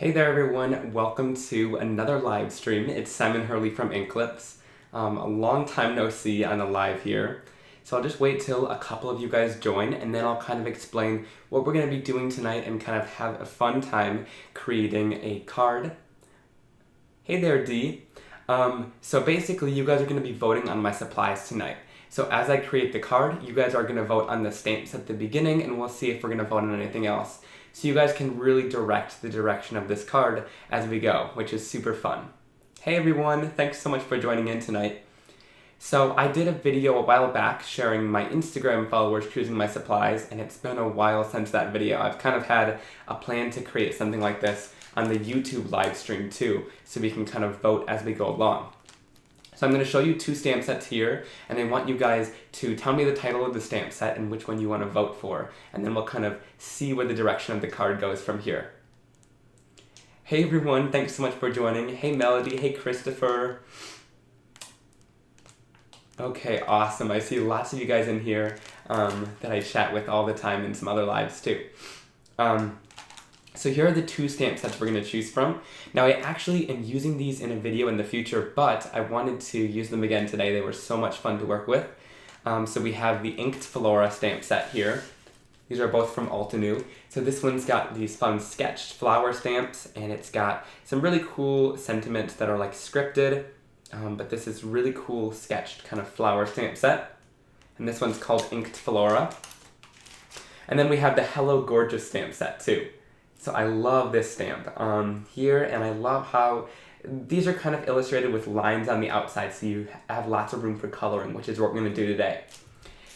Hey there everyone, welcome to another live stream. It's Simon Hurley from Inklipse. A long time no see on a live here. So I'll just wait till a couple of you guys join and then I'll kind of explain what we're going to be doing tonight and kind of have a fun time creating a card. Hey there Dee. So basically you guys are going to be voting on my supplies tonight. So as I create the card, you guys are going to vote on the stamps at the beginning and we'll see if we're going to vote on anything else. So you guys can really direct the direction of this card as we go, which is super fun. Hey everyone, thanks so much for joining in tonight. So I did a video a while back sharing my Instagram followers choosing my supplies, and it's been a while since that video. I've kind of had a plan to create something like this on the YouTube live stream too, so we can kind of vote as we go along. So I'm going to show you two stamp sets here, and I want you guys to tell me the title of the stamp set and which one you want to vote for, and then we'll kind of see where the direction of the card goes from here. Hey everyone, thanks so much for joining. Hey Melody, hey Christopher. Okay, awesome. I see lots of you guys in here that I chat with all the time in some other lives too. So here are the two stamp sets we're going to choose from. Now I actually am using these in a video in the future, but I wanted to use them again today. They were so much fun to work with. So we have the inked Flora stamp set here. These are both from Altenew. So this one's got these fun sketched flower stamps, and it's got some really cool sentiments that are like scripted, but this is really cool sketched kind of flower stamp set. And this one's called inked Flora. And then we have the Hello Gorgeous stamp set too. So I love this stamp here, and I love how these are kind of illustrated with lines on the outside, so you have lots of room for coloring, which is what we're going to do today.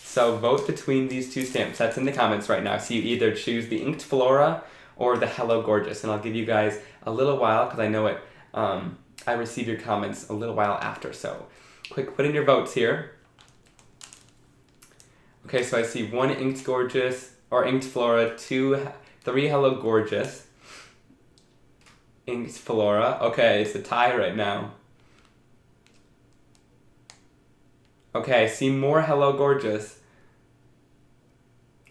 So vote between these two stamp sets in the comments right now. So you either choose the inked Flora or the Hello Gorgeous, and I'll give you guys a little while because I know it. I receive your comments a little while after, so quick, put in your votes here. Okay, so I see one inked Gorgeous or inked Flora, three Hello Gorgeous, inked Flora. Okay, it's a tie right now. Okay, I see more Hello Gorgeous.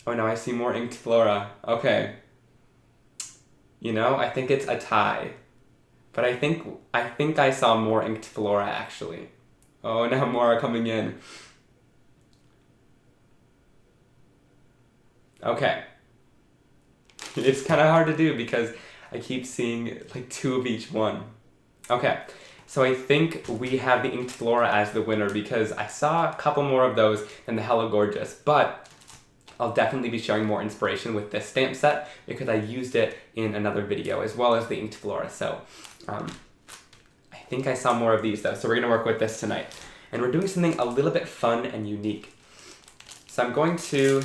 Oh no, I see more inked Flora. Okay. You know, I think it's a tie. But I think I saw more inked Flora actually. Oh, now more are coming in. Okay. It's kind of hard to do because I keep seeing like two of each one. Okay, so I think we have the inked Flora as the winner because I saw a couple more of those than the Hello Gorgeous, but I'll definitely be sharing more inspiration with this stamp set because I used it in another video as well as the inked Flora. So I think I saw more of these though, so we're going to work with this tonight. And we're doing something a little bit fun and unique. So I'm going to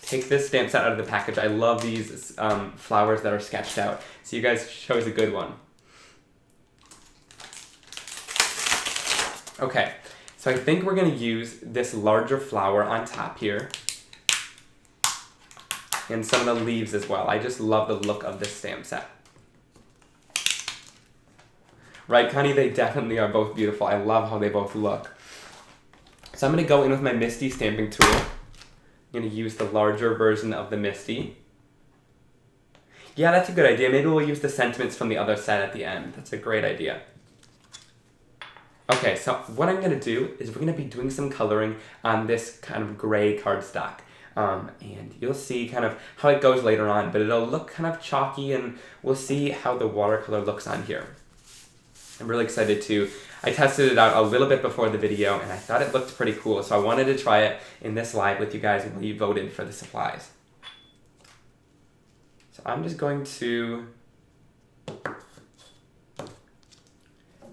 take this stamp set out of the package. I love these flowers that are sketched out. So you guys chose a good one. Okay, so I think we're going to use this larger flower on top here. And some of the leaves as well. I just love the look of this stamp set. Right, Connie? They definitely are both beautiful. I love how they both look. So I'm going to go in with my Misty stamping tool. I'm going to use the larger version of the Misty. Yeah, that's a good idea. Maybe we'll use the sentiments from the other set at the end. That's a great idea. Okay, so what I'm going to do is we're going to be doing some coloring on this kind of gray cardstock. And you'll see kind of how it goes later on, but it'll look kind of chalky, and we'll see how the watercolor looks on here. I'm really excited too. I tested it out a little bit before the video and I thought it looked pretty cool, so I wanted to try it in this live with you guys when you voted for the supplies. So I'm just going to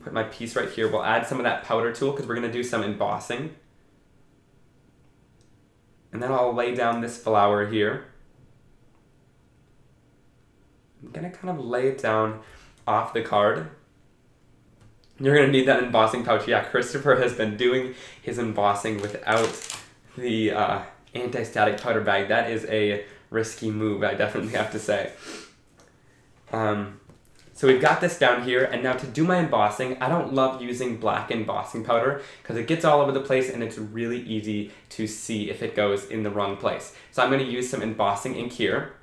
put my piece right here. We'll add some of that powder tool because we're going to do some embossing. And then I'll lay down this flower here. I'm going to kind of lay it down off the card. You're going to need that embossing pouch. Yeah, Christopher has been doing his embossing without the anti-static powder bag. That is a risky move, I definitely have to say. So we've got this down here, and now to do my embossing, I don't love using black embossing powder because it gets all over the place and it's really easy to see if it goes in the wrong place. So I'm going to use some embossing ink here.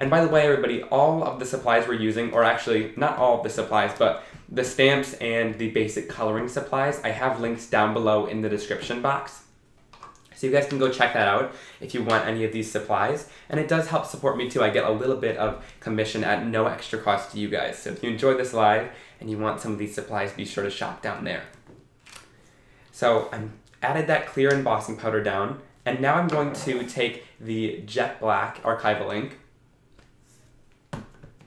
And by the way, everybody, all of the supplies we're using, or actually not all of the supplies, but the stamps and the basic coloring supplies, I have links down below in the description box. So you guys can go check that out if you want any of these supplies. And it does help support me too. I get a little bit of commission at no extra cost to you guys. So if you enjoy this live and you want some of these supplies, be sure to shop down there. So I added that clear embossing powder down. And now I'm going to take the jet black Archival ink.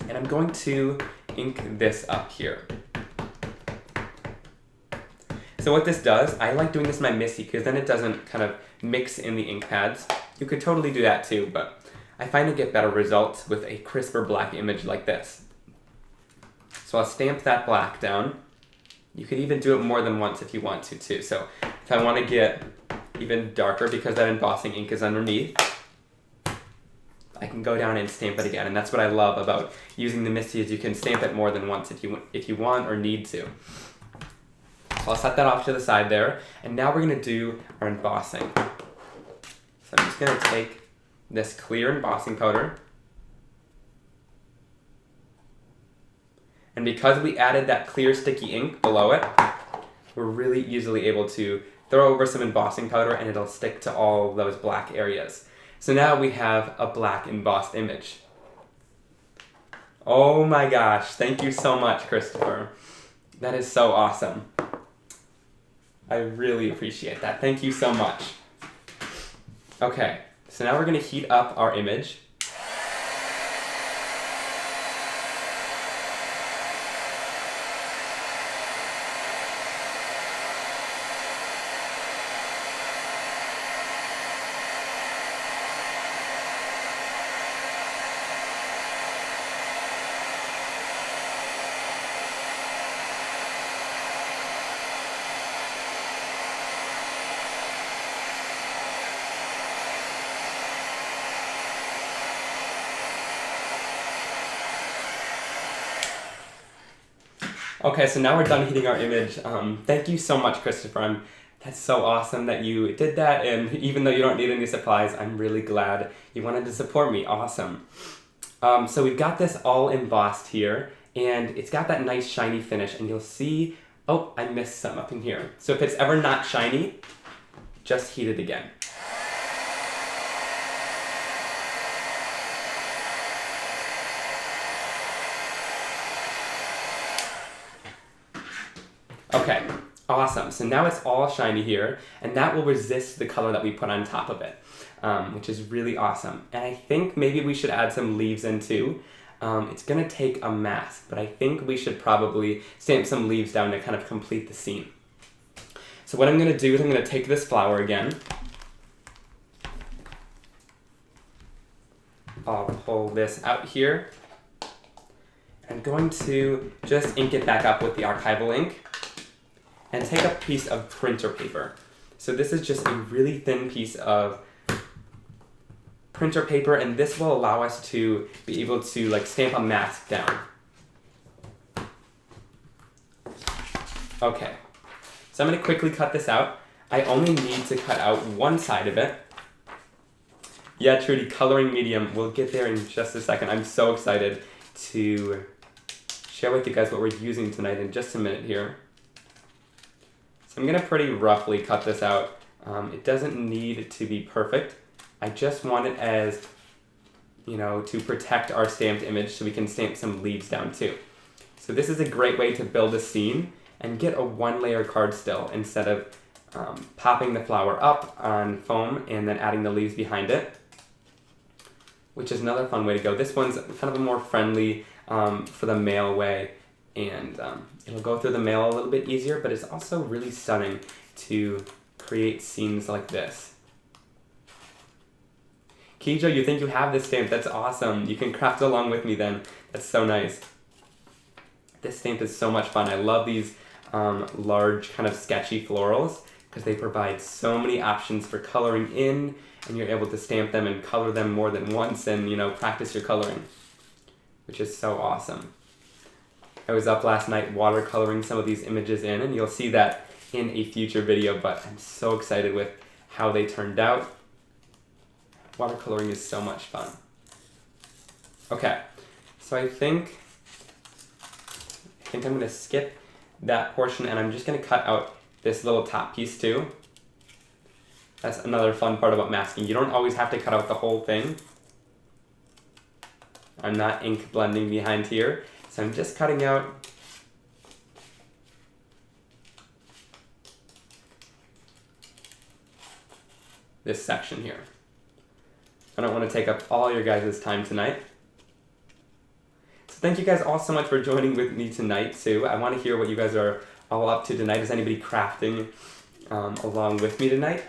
And I'm going to ink this up here. So what this does, I like doing this in my MISTI because then it doesn't kind of mix in the ink pads. You could totally do that too, but I find I get better results with a crisper black image like this. So I'll stamp that black down. You could even do it more than once if you want to too. So if I want to get even darker because that embossing ink is underneath, I can go down and stamp it again. And that's what I love about using the MISTI is you can stamp it more than once if you want or need to. So I'll set that off to the side there, and now we're going to do our embossing. So I'm just going to take this clear embossing powder, and because we added that clear sticky ink below it, we're really easily able to throw over some embossing powder and it'll stick to all those black areas. So now we have a black embossed image. Oh my gosh, thank you so much, Christopher. That is so awesome. I really appreciate that. Thank you so much. Okay, so now we're going to heat up our image. Okay, so now we're done heating our image. Thank you so much, Christopher. That's so awesome that you did that, and even though you don't need any supplies, I'm really glad you wanted to support me. Awesome. So we've got this all embossed here, and it's got that nice shiny finish, and you'll see, oh, I missed some up in here. So if it's ever not shiny, just heat it again. Okay, awesome. So now it's all shiny here, and that will resist the color that we put on top of it, which is really awesome. And I think maybe we should add some leaves in too. It's gonna take a mask, but I think we should probably stamp some leaves down to kind of complete the scene. So what I'm gonna do is I'm gonna take this flower again. I'll pull this out here. I'm going to just ink it back up with the Archival ink and take a piece of printer paper. So this is just a really thin piece of printer paper, and this will allow us to be able to like stamp a mask down. Okay, so I'm gonna quickly cut this out. I only need to cut out one side of it. Yeah, Trudy, coloring medium. We'll get there in just a second. I'm so excited to share with you guys what we're using tonight in just a minute here. So I'm going to pretty roughly cut this out. It doesn't need to be perfect. I just want it as, you know, to protect our stamped image so we can stamp some leaves down too. So this is a great way to build a scene and get a one-layer card still instead of popping the flower up on foam and then adding the leaves behind it, which is another fun way to go. This one's kind of a more friendly for the mail way, and it'll go through the mail a little bit easier, but it's also really stunning to create scenes like this. Kijo, you think you have this stamp? That's awesome. You can craft it along with me then. That's so nice. This stamp is so much fun. I love these large kind of sketchy florals because they provide so many options for coloring in, and you're able to stamp them and color them more than once and, you know, practice your coloring, which is so awesome. I was up last night watercoloring some of these images in, and you'll see that in a future video, but I'm so excited with how they turned out. Watercoloring is so much fun. Okay, so I think I'm gonna skip that portion and I'm just gonna cut out this little top piece too. That's another fun part about masking. You don't always have to cut out the whole thing. I'm not ink blending behind here, so I'm just cutting out this section here. I don't want to take up all your guys' time tonight. So thank you guys all so much for joining with me tonight too. I want to hear what you guys are all up to tonight. Is anybody crafting along with me tonight?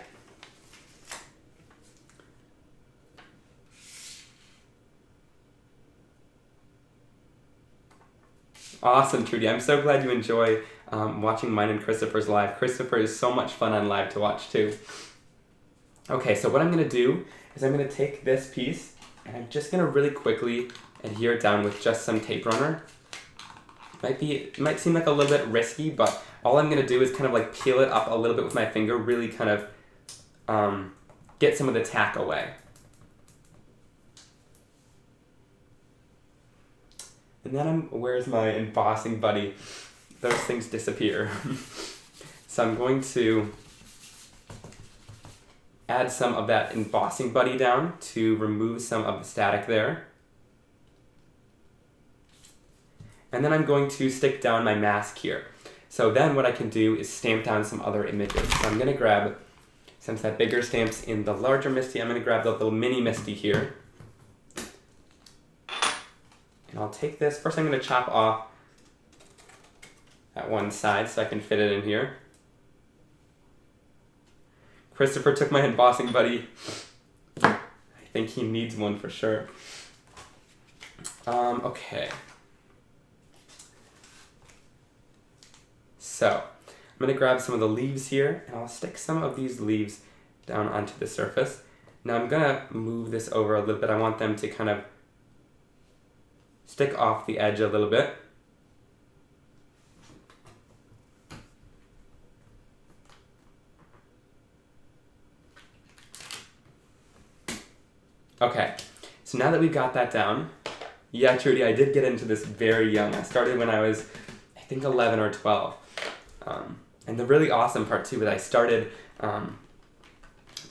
Awesome, Trudy. I'm so glad you enjoy watching mine and Christopher's live. Christopher is so much fun on live to watch too. Okay, so what I'm going to do is I'm going to take this piece and I'm just going to really quickly adhere it down with just some tape runner. It might seem like a little bit risky, but all I'm going to do is kind of like peel it up a little bit with my finger, really kind of get some of the tack away. And then where's my embossing buddy? Those things disappear. So I'm going to add some of that embossing buddy down to remove some of the static there. And then I'm going to stick down my mask here. So then what I can do is stamp down some other images. So I'm going to grab, since that bigger stamp's in the larger Misty, I'm going to grab the little mini Misty here. And I'll take this, first I'm going to chop off that one side so I can fit it in here. Christopher took my embossing buddy. I think he needs one for sure. Okay. So, I'm going to grab some of the leaves here, and I'll stick some of these leaves down onto the surface. Now I'm going to move this over a little bit. I want them to kind of stick off the edge a little bit. Okay, so now that we've got that down, yeah, Trudy, I did get into this very young. I started when I was, I think, 11 or 12. And the really awesome part too is I started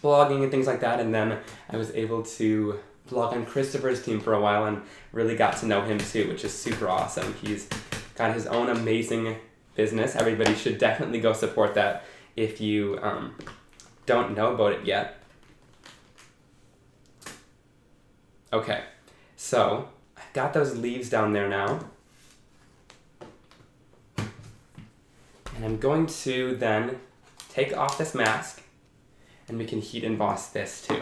blogging and things like that, and then I was able to blog on Christopher's team for a while and really got to know him too, which is super awesome. He's got his own amazing business. Everybody should definitely go support that if you don't know about it yet. Okay, so I've got those leaves down there now. And I'm going to then take off this mask and we can heat emboss this too.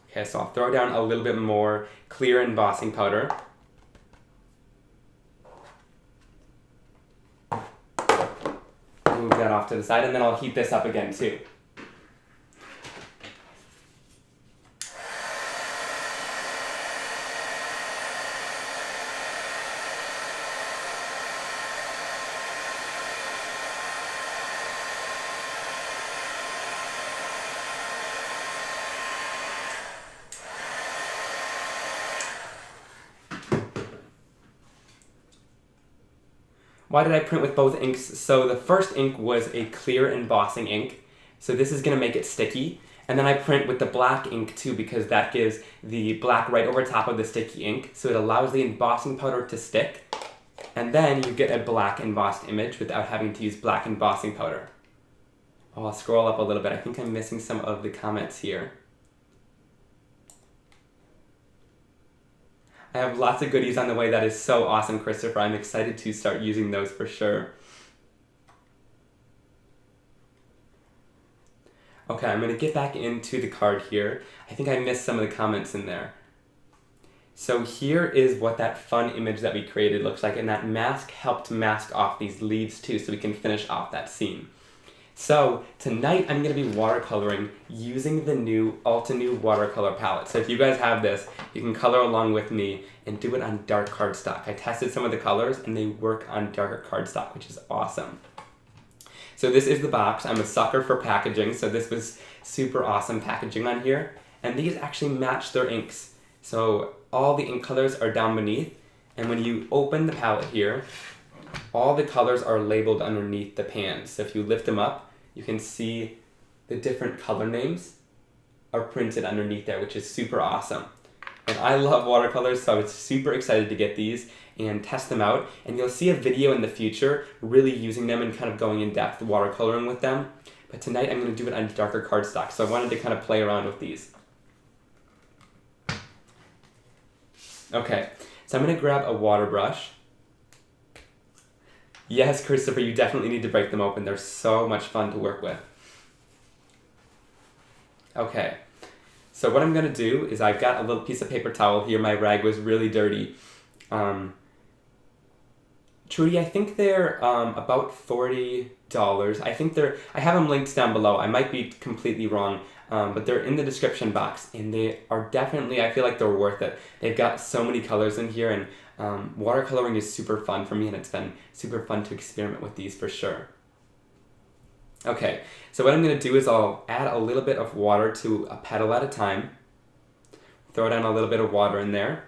Okay, so I'll throw down a little bit more clear embossing powder. Move that off to the side and then I'll heat this up again too. Why did I print with both inks? So the first ink was a clear embossing ink. So this is gonna make it sticky. And then I print with the black ink too because that gives the black right over top of the sticky ink. So it allows the embossing powder to stick. And then you get a black embossed image without having to use black embossing powder. Oh, I'll scroll up a little bit. I think I'm missing some of the comments here. I have lots of goodies on the way. That is so awesome, Christopher. I'm excited to start using those for sure. Okay, I'm going to get back into the card here. I think I missed some of the comments in there. So here is what that fun image that we created looks like, and that mask helped mask off these leaves too, so we can finish off that scene. So tonight I'm going to be watercoloring using the new Altenew watercolor palette. So if you guys have this, you can color along with me and do it on dark cardstock. I tested some of the colors and they work on darker cardstock, which is awesome. So this is the box. I'm a sucker for packaging, so this was super awesome packaging on here. And these actually match their inks. So all the ink colors are down beneath, and when you open the palette here, all the colors are labeled underneath the pans. So if you lift them up, you can see the different color names are printed underneath there, which is super awesome. And I love watercolors, so I was super excited to get these and test them out. And you'll see a video in the future really using them and kind of going in depth watercoloring with them. But tonight I'm going to do it on darker cardstock, so I wanted to kind of play around with these. Okay, so I'm going to grab a water brush. Yes, Christopher, you definitely need to break them open. They're so much fun to work with. Okay, so what I'm going to do is I've got a little piece of paper towel here. My rag was really dirty. Trudy, I think they're about $40. I have them linked down below. I might be completely wrong, but they're in the description box, and they are definitely, I feel like they're worth it. They've got so many colors in here, and watercoloring is super fun for me, and it's been super fun to experiment with these for sure. Okay, so what I'm going to do is I'll add a little bit of water to a petal at a time, throw down a little bit of water in there,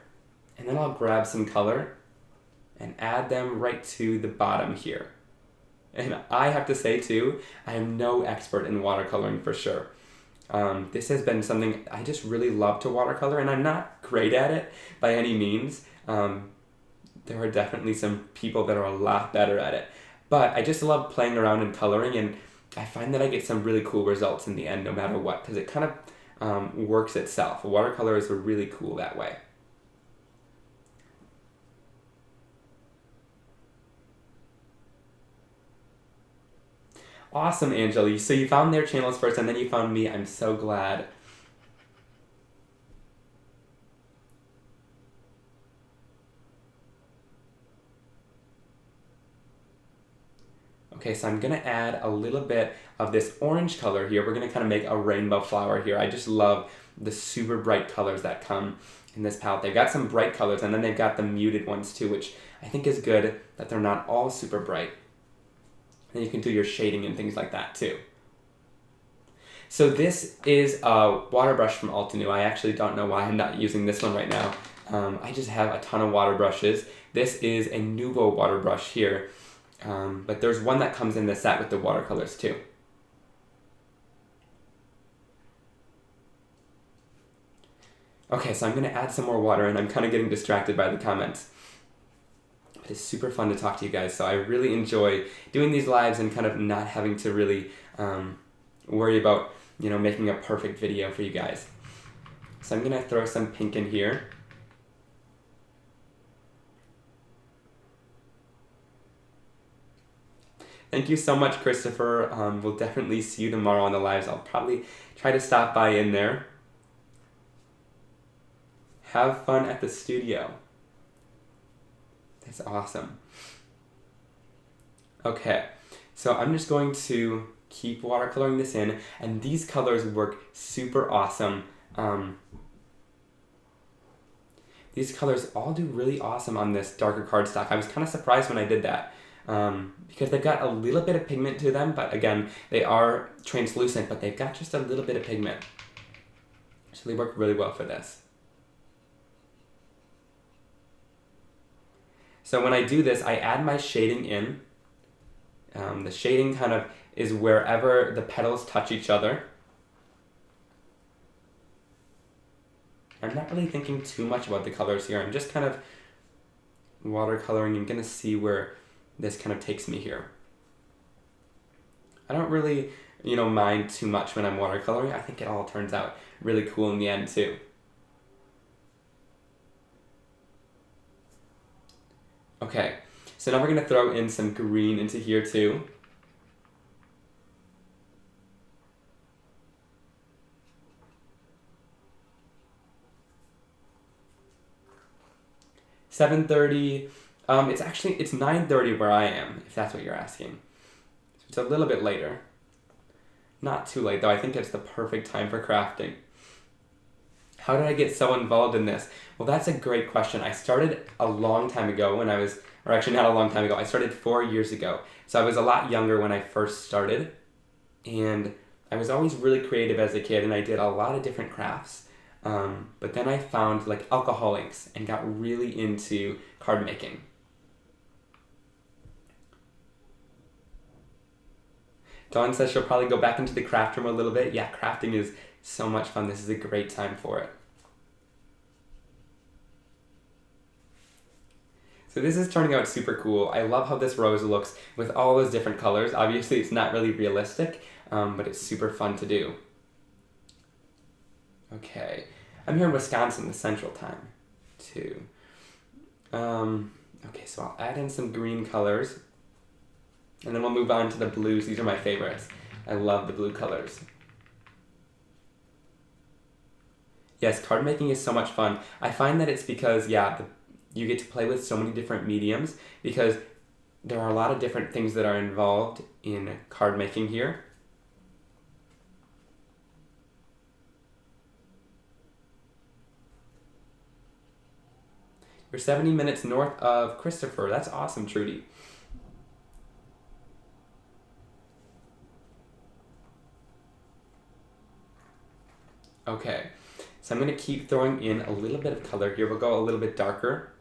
and then I'll grab some color and add them right to the bottom here. And I have to say too, I am no expert in watercoloring for sure. This has been something I just really love to watercolor, and I'm not great at it by any means. There are definitely some people that are a lot better at it. But I just love playing around and coloring, and I find that I get some really cool results in the end no matter what, because it kind of works itself. Watercolors are really cool that way. Awesome, Angela. So you found their channels first, and then you found me. I'm so glad. Okay, so I'm going to add a little bit of this orange color here. We're going to kind of make a rainbow flower here. I just love the super bright colors that come in this palette. They've got some bright colors, and then they've got the muted ones too, which I think is good that they're not all super bright. And you can do your shading and things like that too. So this is a water brush from Altenew. I actually don't know why I'm not using this one right now. I just have a ton of water brushes. This is a Nuvo water brush here. But there's one that comes in the set with the watercolors too. Okay, so I'm going to add some more water, and I'm kind of getting distracted by the comments. But it's super fun to talk to you guys, so I really enjoy doing these lives and kind of not having to really worry about, making a perfect video for you guys. So I'm going to throw some pink in here. Thank you so much, Christopher. We'll definitely see you tomorrow on the lives. I'll probably try to stop by in there. Have fun at the studio. That's awesome. Okay, so I'm just going to keep watercoloring this in, and these colors work super awesome. These colors all do really awesome on this darker cardstock. I was kind of surprised when I did that. Because they've got a little bit of pigment to them, but again, they are translucent, but they've got just a little bit of pigment. So they work really well for this. So when I do this, I add my shading in. The shading kind of is wherever the petals touch each other. I'm not really thinking too much about the colors here. I'm just kind of watercoloring and gonna see where this kind of takes me here. I don't really, mind too much when I'm watercoloring. I think it all turns out really cool in the end too. Okay, so now we're going to throw in some green into here too. $7:30. It's 9:30 where I am, if that's what you're asking. So it's a little bit later. Not too late though. I think it's the perfect time for crafting. How did I get so involved in this? Well, that's a great question. I started a long time ago when I was or actually not a long time ago. I started 4 years ago. So I was a lot younger when I first started, and I was always really creative as a kid, and I did a lot of different crafts. But then I found like alcohol inks and got really into card making. Dawn says she'll probably go back into the craft room a little bit. Yeah, crafting is so much fun. This is a great time for it. So this is turning out super cool. I love how this rose looks with all those different colors. Obviously it's not really realistic, but it's super fun to do. Okay, I'm here in Wisconsin, the Central Time, too. Okay, so I'll add in some green colors, and then we'll move on to the blues. These are my favorites. I love the blue colors. Yes, card making is so much fun. I find that it's because, you get to play with so many different mediums, because there are a lot of different things that are involved in card making here. You're 70 minutes north of Christopher. That's awesome, Trudy. Okay, so I'm going to keep throwing in a little bit of color here. We'll go a little bit darker.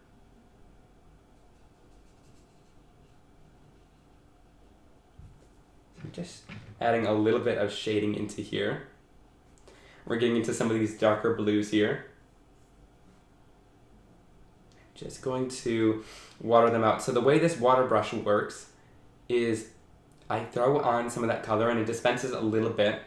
So just adding a little bit of shading into here. We're getting into some of these darker blues here. Just going to water them out. So the way this water brush works is I throw on some of that color and it dispenses a little bit.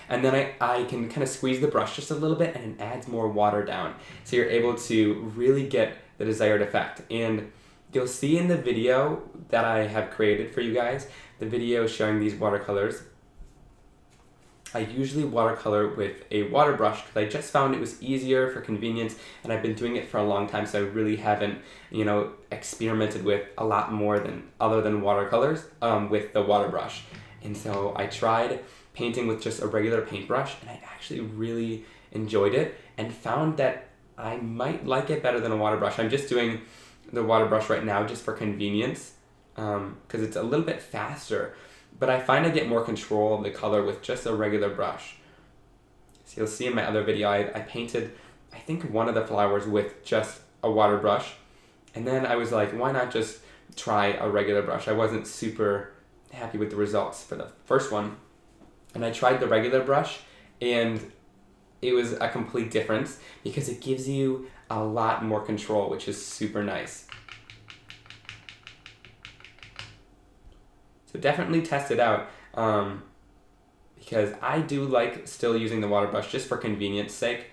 And then I can kind of squeeze the brush just a little bit and it adds more water down. So you're able to really get the desired effect. And you'll see in the video that I have created for you guys, the video showing these watercolors, I usually watercolor with a water brush because I just found it was easier for convenience, and I've been doing it for a long time, so I really haven't, experimented with a lot more other than watercolors with the water brush. And so I tried painting with just a regular paintbrush, and I actually really enjoyed it and found that I might like it better than a water brush. I'm just doing the water brush right now just for convenience because it's a little bit faster. But I find I get more control of the color with just a regular brush. So you'll see in my other video, I painted, I think, one of the flowers with just a water brush. And then I was like, why not just try a regular brush? I wasn't super happy with the results for the first one. And I tried the regular brush, and it was a complete difference because it gives you a lot more control, which is super nice. So definitely test it out because I do like still using the water brush just for convenience sake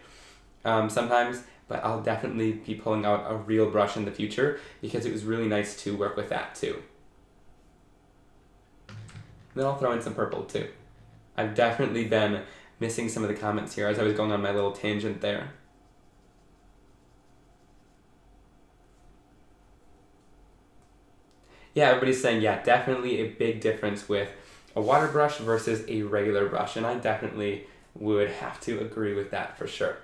sometimes, but I'll definitely be pulling out a real brush in the future because it was really nice to work with that too. Then I'll throw in some purple too. I've definitely been missing some of the comments here as I was going on my little tangent there. Yeah, everybody's saying, yeah, definitely a big difference with a water brush versus a regular brush, and I definitely would have to agree with that for sure.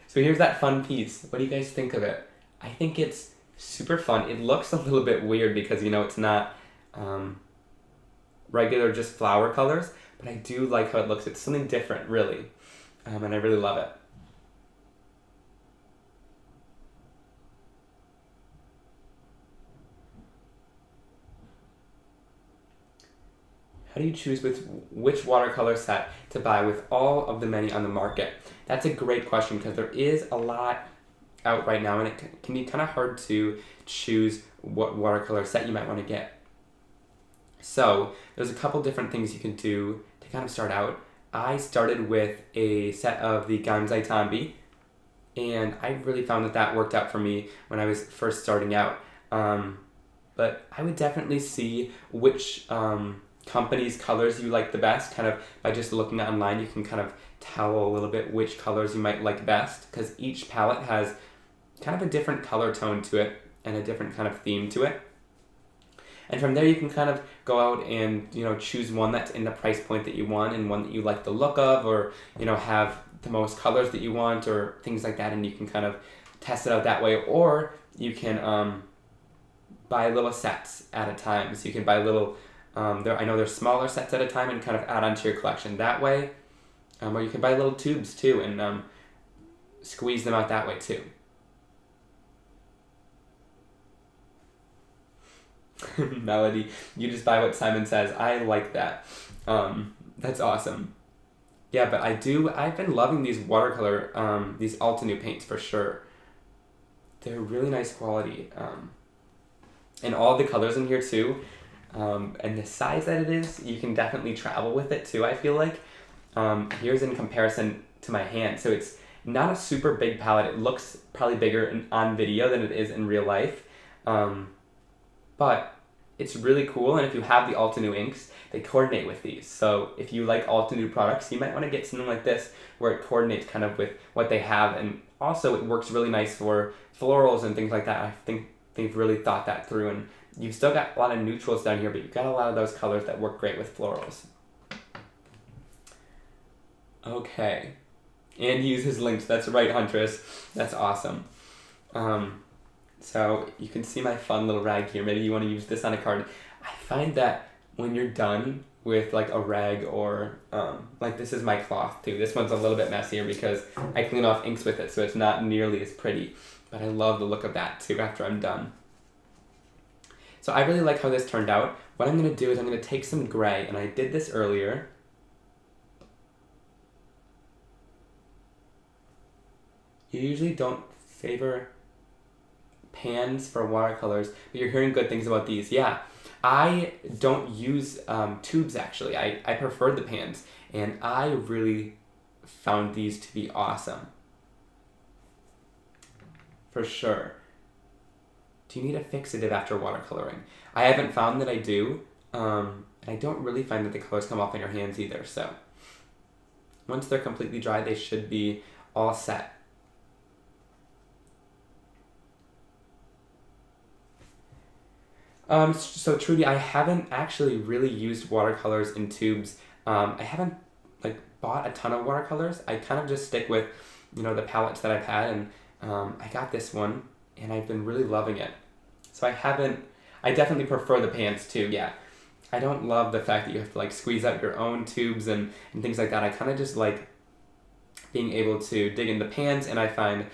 So here's that fun piece. What do you guys think of it? I think it's super fun. It looks a little bit weird because, it's not regular just flower colors, but I do like how it looks. It's something different, really, and I really love it. How do you choose which watercolor set to buy with all of the many on the market? That's a great question because there is a lot out right now, and it can be kind of hard to choose what watercolor set you might want to get. So there's a couple different things you can do to kind of start out. I started with a set of the N85W16110, and I really found that worked out for me when I was first starting out. But I would definitely see which company's colors you like the best. Kind of by just looking online, you can kind of tell a little bit which colors you might like best because each palette has kind of a different color tone to it and a different kind of theme to it. And from there you can kind of go out and choose one that's in the price point that you want and one that you like the look of, or have the most colors that you want or things like that, and you can kind of test it out that way. Or you can buy little sets at a time. So you can buy little, I know there's smaller sets at a time and kind of add onto your collection that way. Or you can buy little tubes too and squeeze them out that way too. Melody, you just buy what Simon says. I like that. That's awesome. Yeah, but I've been loving these watercolor, these Altenew paints for sure. They're really nice quality. And all the colors in here too. And the size that it is, you can definitely travel with it too, I feel like. Here's in comparison to my hand. So it's not a super big palette. It looks probably bigger on video than it is in real life. But it's really cool, and if you have the Altenew inks, they coordinate with these. So if you like Altenew products, you might want to get something like this where it coordinates kind of with what they have, and also it works really nice for florals and things like that. I think they've really thought that through, and you've still got a lot of neutrals down here, but you've got a lot of those colors that work great with florals. Okay, and use his links. That's right, Huntress. That's awesome. So you can see my fun little rag here. Maybe you want to use this on a card. I find that when you're done with like a rag or like this is my cloth too. This one's a little bit messier because I clean off inks with it, so it's not nearly as pretty. But I love the look of that too after I'm done. So I really like how this turned out. What I'm going to do is I'm going to take some gray, and I did this earlier. You usually don't favor pans for watercolors, but you're hearing good things about these. Yeah, I don't use tubes actually. I prefer the pans, and I really found these to be awesome. For sure. Do you need a fixative after watercoloring? I haven't found that I do. And I don't really find that the colors come off on your hands either, so once they're completely dry, they should be all set. So Trudy, I haven't actually really used watercolors in tubes. I haven't like bought a ton of watercolors. I kind of just stick with, you know, the palettes that I've had, and I got this one, and I've been really loving it. So I definitely prefer the pans too, yeah. I don't love the fact that you have to like squeeze out your own tubes and things like that. I kind of just like being able to dig in the pans, and I find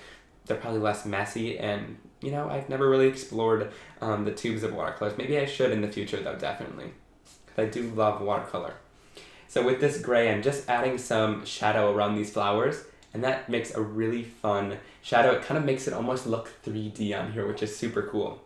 they're probably less messy, and you know, I've never really explored the tubes of watercolors. Maybe I should in the future though, definitely. Because I do love watercolor. So with this gray, I'm just adding some shadow around these flowers, and that makes a really fun shadow. It kind of makes it almost look 3D on here, which is super cool.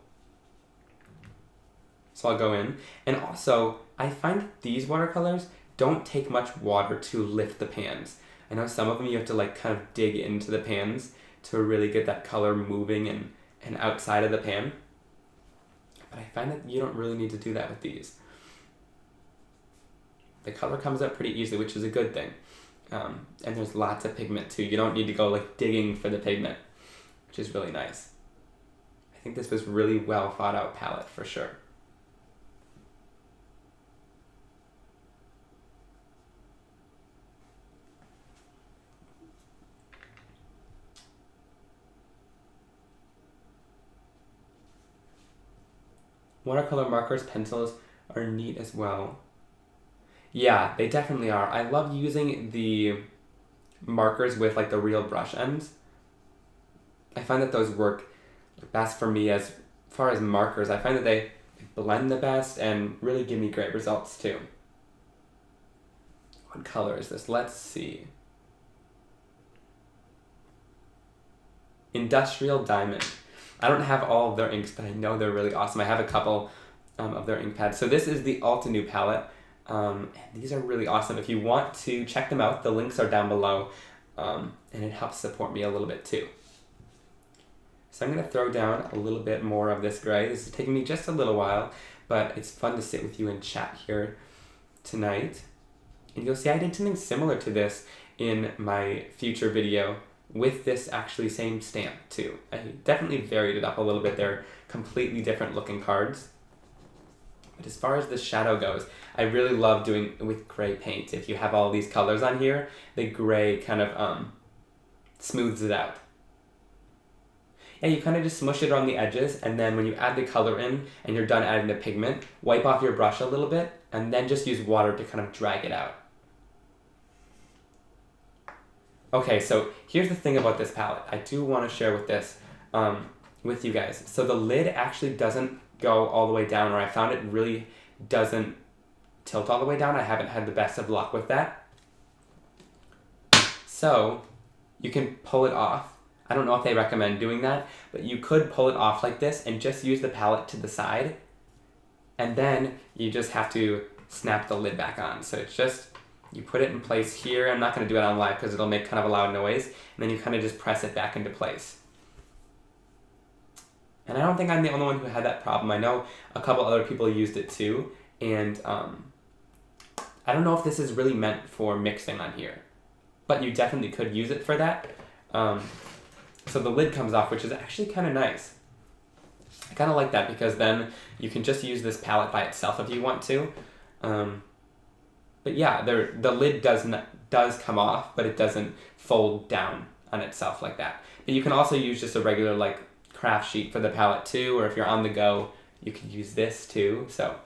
So I'll go in. And also, I find these watercolors don't take much water to lift the pans. I know some of them you have to like kind of dig into the pans to really get that color moving and outside of the pan. But I find that you don't really need to do that with these. The color comes out pretty easily, which is a good thing. And there's lots of pigment too. You don't need to go like digging for the pigment, which is really nice. I think this was really well thought out palette for sure. Watercolor markers, pencils are neat as well. Yeah, they definitely are. I love using the markers with like the real brush ends. I find that those work best for me as far as markers. I find that they blend the best and really give me great results too. What color is this? Let's see. Industrial Diamond. I don't have all of their inks, but I know they're really awesome. I have a couple of their ink pads. So this is the Altenew palette. And these are really awesome. If you want to check them out, the links are down below. And it helps support me a little bit too. So I'm going to throw down a little bit more of this gray. This is taking me just a little while, but it's fun to sit with you and chat here tonight. And you'll see I did something similar to this in my future video with this actually same stamp too. I definitely varied it up a little bit. They're completely different looking cards. But as far as the shadow goes, I really love doing it with gray paint. If you have all these colors on here, the gray kind of smooths it out. Yeah, you kind of just smush it around the edges, and then when you add the color in and you're done adding the pigment, wipe off your brush a little bit, and then just use water to kind of drag it out. Okay, so here's the thing about this palette. I do want to share with you guys. So the lid actually doesn't go all the way down, or I found it really doesn't tilt all the way down. I haven't had the best of luck with that. So you can pull it off. I don't know if they recommend doing that, but you could pull it off like this and just use the palette to the side, and then you just have to snap the lid back on. So it's just, you put it in place here. I'm not going to do it on live because it'll make kind of a loud noise, and then you kind of just press it back into place. And I don't think I'm the only one who had that problem. I know a couple other people used it too, and I don't know if this is really meant for mixing on here, but you definitely could use it for that. So the lid comes off, which is actually kind of nice. I kind of like that because then you can just use this palette by itself if you want to. But yeah, the lid does come off, but it doesn't fold down on itself like that. But you can also use just a regular like craft sheet for the palette too, or if you're on the go, you could use this too. So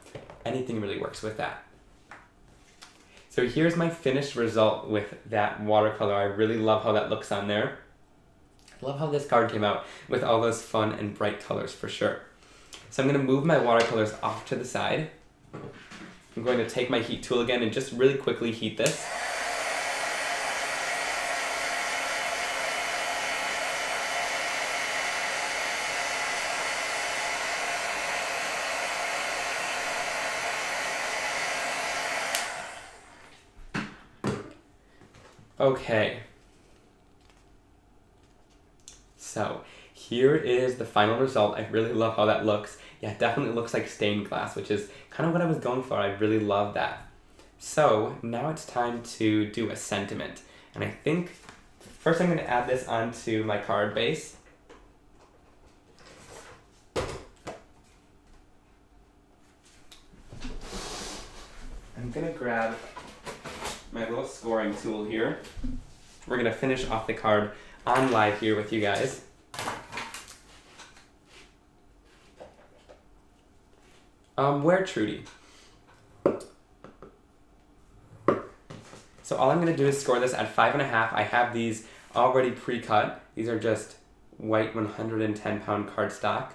anything really works with that. So here's my finished result with that watercolor. I really love how that looks on there. I love how this card came out with all those fun and bright colors for sure. So I'm going to move my watercolors off to the side. I'm going to take my heat tool again and just really quickly heat this. Okay. So here is the final result. I really love how that looks. Yeah, it definitely looks like stained glass, which is kind of what I was going for. I really love that. So now it's time to do a sentiment. And I think first I'm going to add this onto my card base. I'm going to grab my little scoring tool here. We're going to finish off the card on live here with you guys. Where Trudy. So all I'm going to do is score this at 5.5. I have these already pre-cut. These are just white 110-pound cardstock.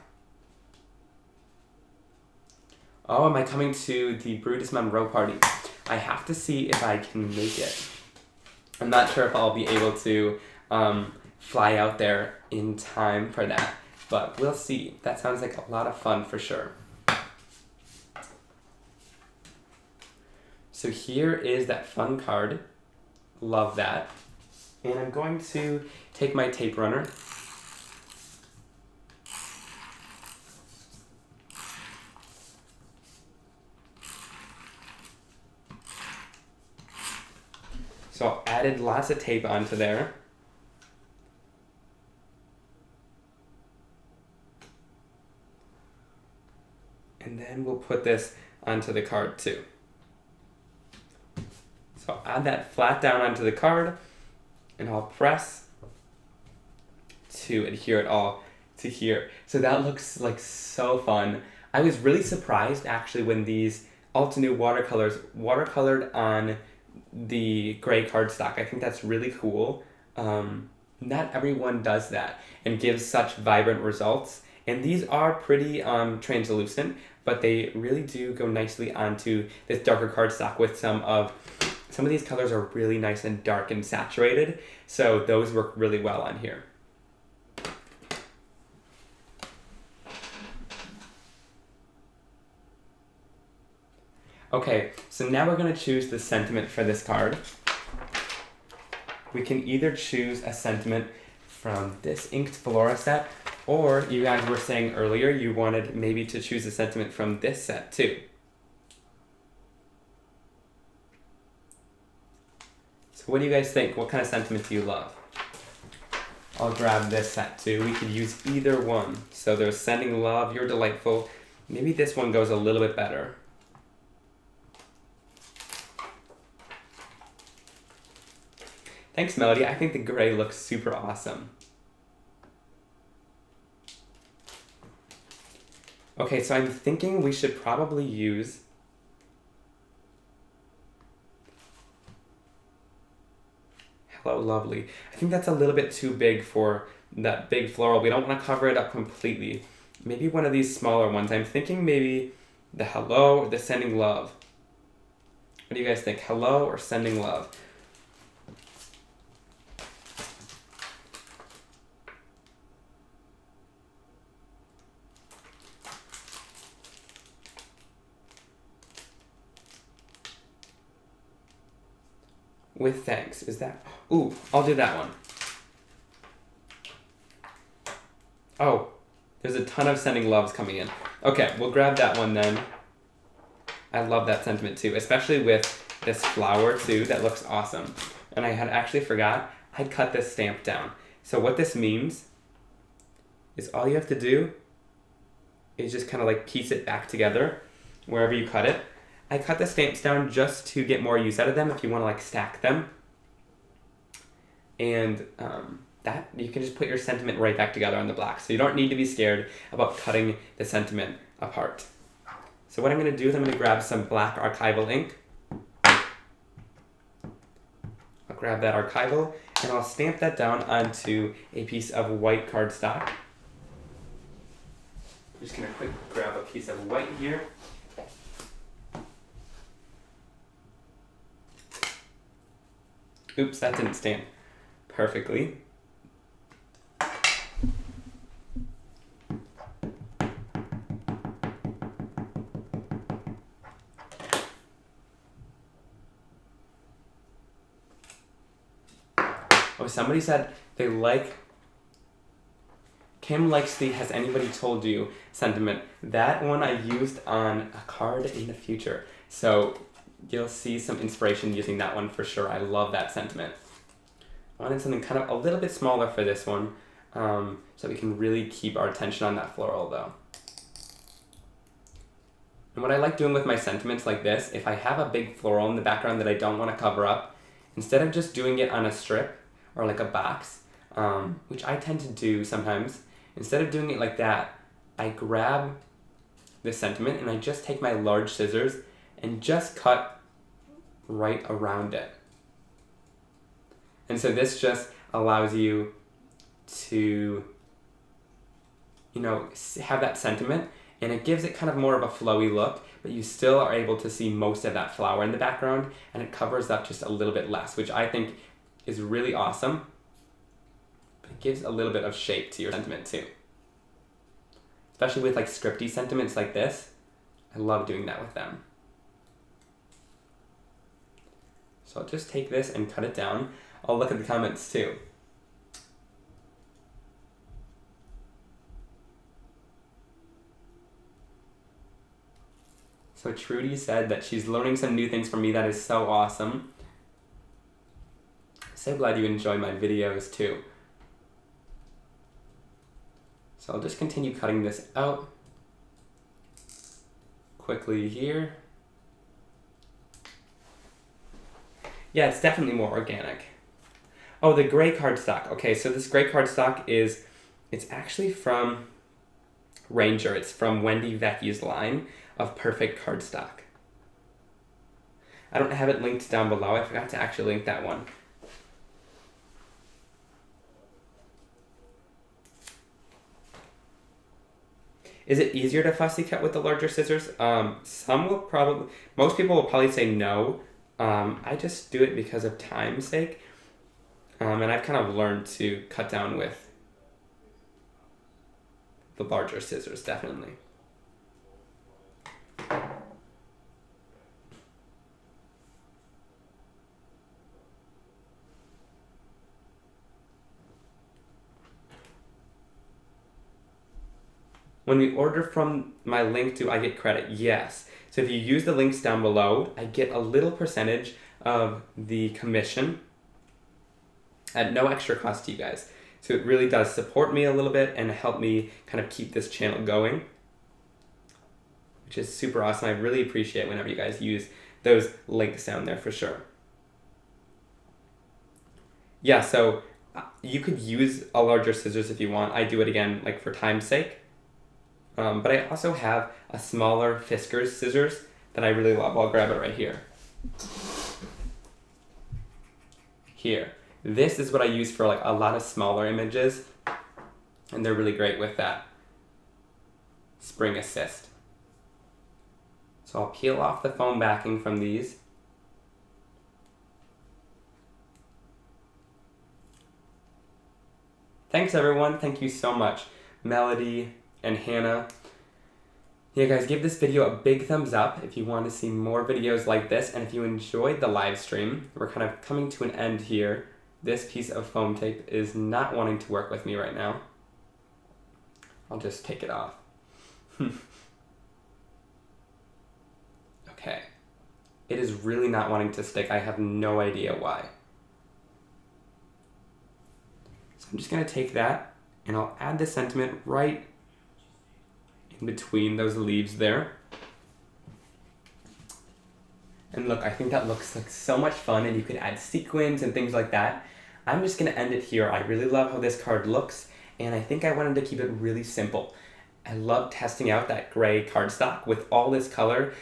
Oh, am I coming to the Brutus Monroe party? I have to see if I can make it. I'm not sure if I'll be able to fly out there in time for that, but we'll see. That sounds like a lot of fun for sure. So here is that fun card. Love that. And I'm going to take my tape runner. So I added lots of tape onto there. And then we'll put this onto the card too. So I'll add that flat down onto the card, and I'll press to adhere it all to here. So that looks like so fun. I was really surprised actually when these Altenew watercolors watercolored on the gray cardstock. I think that's really cool. Not everyone does that and gives such vibrant results. And these are pretty translucent, but they really do go nicely onto this darker cardstock with some of these colors are really nice and dark and saturated, so those work really well on here. Okay, so now we're going to choose the sentiment for this card. We can either choose a sentiment from this inked Flora set, or you guys were saying earlier you wanted maybe to choose a sentiment from this set too. So what do you guys think? What kind of sentiment do you love? I'll grab this set too. We could use either one. So there's Sending Love, You're Delightful. Maybe this one goes a little bit better. Thanks, Melody. I think the gray looks super awesome. Okay, so I'm thinking we should probably use Hello Lovely. I think that's a little bit too big for that big floral. We don't want to cover it up completely. Maybe one of these smaller ones. I'm thinking maybe the Hello or the Sending Love. What do you guys think? Hello or Sending Love? With thanks. Is that... Ooh, I'll do that one. Oh, there's a ton of Sending Loves coming in. Okay, we'll grab that one then. I love that sentiment too, especially with this flower too. That looks awesome. And I had actually forgot, I cut this stamp down. So what this means is all you have to do is just kind of like piece it back together wherever you cut it. I cut the stamps down just to get more use out of them if you want to like stack them. And that you can just put your sentiment right back together on the black. So you don't need to be scared about cutting the sentiment apart. So what I'm going to do is I'm going to grab some black Archival ink. I'll grab that Archival and I'll stamp that down onto a piece of white cardstock. I'm just going to quick grab a piece of white here. Oops, that didn't stamp perfectly. Oh, somebody said they like... Kim likes the Has Anybody Told You sentiment. That one I used on a card in the future. So you'll see some inspiration using that one for sure. I love that sentiment. I wanted something kind of a little bit smaller for this one, so we can really keep our attention on that floral though. And what I like doing with my sentiments like this, if I have a big floral in the background that I don't want to cover up, instead of just doing it on a strip or like a box, which I tend to do sometimes, instead of doing it like that, I grab this sentiment and I just take my large scissors and just cut right around it. And so this just allows you to, you know, have that sentiment, and it gives it kind of more of a flowy look, but you still are able to see most of that flower in the background, and it covers up just a little bit less, which I think is really awesome. But it gives a little bit of shape to your sentiment too. Especially with like scripty sentiments like this. I love doing that with them. So I'll just take this and cut it down. I'll look at the comments too. So Trudy said that she's learning some new things from me. That is so awesome. So glad you enjoy my videos too. So I'll just continue cutting this out quickly here. Yeah, it's definitely more organic. Oh, the gray cardstock. Okay, so this gray cardstock it's actually from Ranger. It's from Wendy Vecchi's line of perfect cardstock. I don't have it linked down below. I forgot to actually link that one. Is it easier to fussy cut with the larger scissors? Most people will probably say no. I just do it because of time's sake. And I've kind of learned to cut down with the larger scissors, definitely. When we order from my link, do I get credit? Yes. So if you use the links down below, I get a little percentage of the commission at no extra cost to you guys. So it really does support me a little bit and help me kind of keep this channel going, which is super awesome. I really appreciate whenever you guys use those links down there for sure. Yeah, so you could use a larger scissors if you want. I do it again like for time's sake. But I also have a smaller Fiskars scissors that I really love. I'll grab it right here. Here. This is what I use for like a lot of smaller images, and they're really great with that spring assist. So I'll peel off the foam backing from these. Thanks everyone, thank you so much. Melody and Hannah. Yeah guys, give this video a big thumbs up if you want to see more videos like this, and if you enjoyed the live stream. We're kind of coming to an end here. This piece of foam tape is not wanting to work with me right now. I'll just take it off. Okay. It is really not wanting to stick. I have no idea why. So I'm just going to take that and I'll add the sentiment right in between those leaves there. And look, I think that looks like so much fun, and you could add sequins and things like that. I'm just going to end it here. I really love how this card looks, and I think I wanted to keep it really simple. I love testing out that gray cardstock with all this color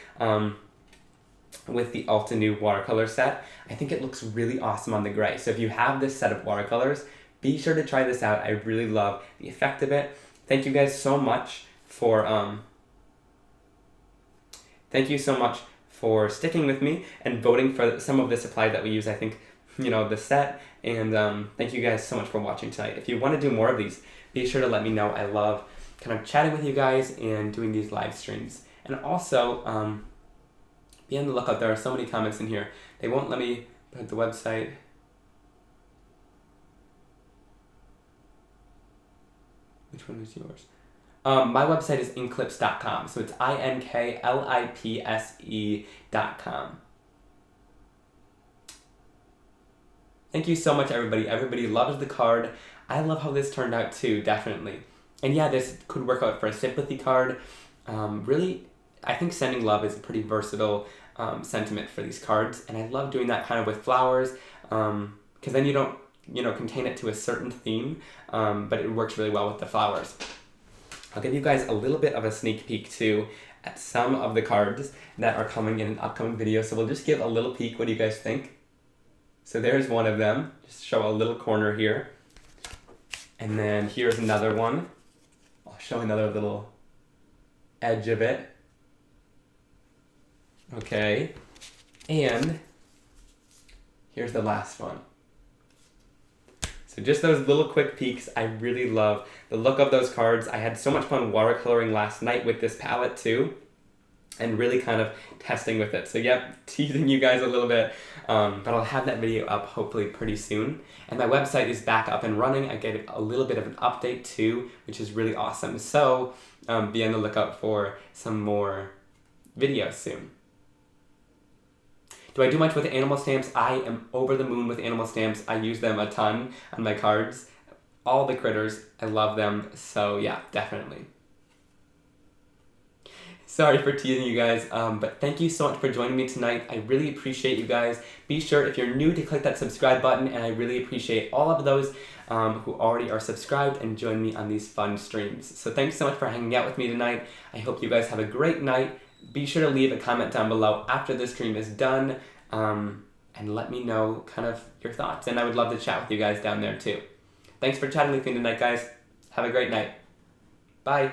with the Altenew watercolor set. I think it looks really awesome on the gray. So if you have this set of watercolors, be sure to try this out. I really love the effect of it. Thank you guys so much for sticking with me and voting for some of the supply that we use. I think, you know, the set, and thank you guys so much for watching tonight. If you want to do more of these, be sure to let me know. I love kind of chatting with you guys and doing these live streams. And also, be on the lookout. There are so many comments in here. They won't let me put the website. Which one is yours? My website is inklipse.com. So it's inklipse.com. Thank you so much, everybody. Everybody loves the card. I love how this turned out too, definitely. And yeah, this could work out for a sympathy card. Really, I think sending love is a pretty versatile sentiment for these cards. And I love doing that kind of with flowers, because then you don't, contain it to a certain theme, but it works really well with the flowers. I'll give you guys a little bit of a sneak peek too at some of the cards that are coming in an upcoming video. So we'll just give a little peek. What do you guys think? So there's one of them. Just show a little corner here. And then here's another one. I'll show another little edge of it. Okay. And here's the last one. So just those little quick peeks. I really love the look of those cards. I had so much fun watercoloring last night with this palette too, and really kind of testing with it. So yep, teasing you guys a little bit, but I'll have that video up hopefully pretty soon. And my website is back up and running. I gave a little bit of an update too, which is really awesome. So be on the lookout for some more videos soon. Do I do much with animal stamps? I am over the moon with animal stamps. I use them a ton on my cards. All the critters, I love them. So yeah, definitely. Sorry for teasing you guys, but thank you so much for joining me tonight. I really appreciate you guys. Be sure, if you're new, to click that subscribe button, and I really appreciate all of those who already are subscribed and join me on these fun streams. So thanks so much for hanging out with me tonight. I hope you guys have a great night. Be sure to leave a comment down below after this stream is done, and let me know kind of your thoughts, and I would love to chat with you guys down there too. Thanks for chatting with me tonight, guys. Have a great night. Bye.